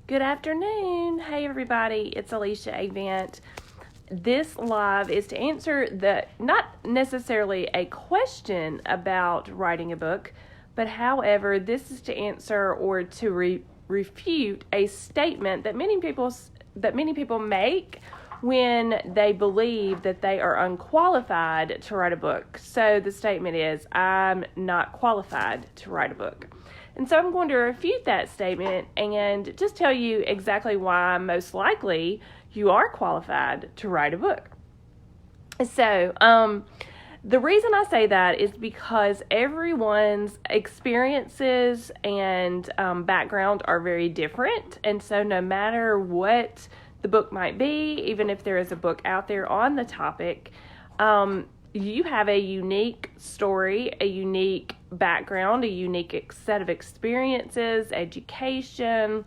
Good afternoon. Hey everybody, it's Alicia Avant. This live is to answer not necessarily a question about writing a book, but however, this is to answer or to refute a statement that many people make when they believe that they are unqualified to write a book. So the statement is, I'm not qualified to write a book. And so I'm going to refute that statement and just tell you exactly why most likely you are qualified to write a book. So the reason I say that is because everyone's experiences and background are very different. And so no matter what the book might be, even if there is a book out there on the topic, you have a unique story, a unique background, a unique set of experiences, education,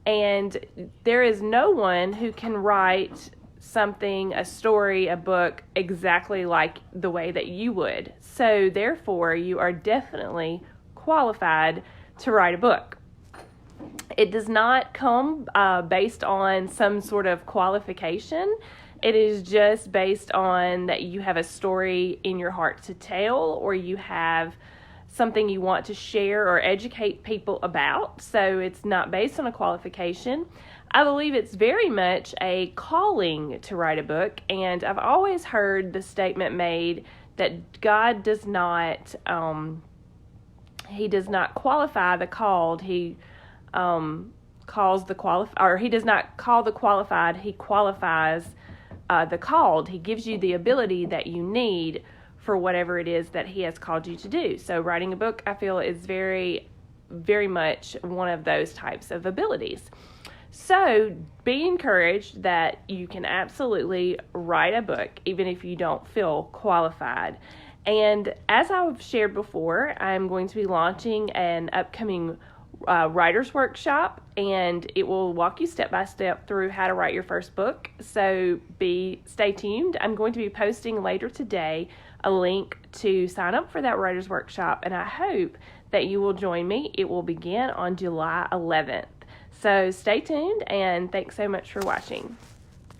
and there is no one who can write something, a story, a book, exactly like the way that you would. So therefore, you are definitely qualified to write a book. It does not come based on some sort of qualification. It is just based on that you have a story in your heart to tell, or you have something you want to share or educate people about. So it's not based on a qualification. I believe it's very much a calling to write a book, and I've always heard the statement made that God does not, He does not qualify the called. He calls the qualified, or He does not call the qualified. He qualifies the called. He gives you the ability that you need for whatever it is that He has called you to do. So writing a book, I feel, is very, very much one of those types of abilities. So be encouraged that you can absolutely write a book even if you don't feel qualified. And as I've shared before, I'm going to be launching an upcoming writer's workshop, and it will walk you step by step through how to write your first book. So stay tuned. I'm going to be posting later today a link to sign up for that writer's workshop, and I hope that you will join me. It will begin on July 11th. So stay tuned, and thanks so much for watching.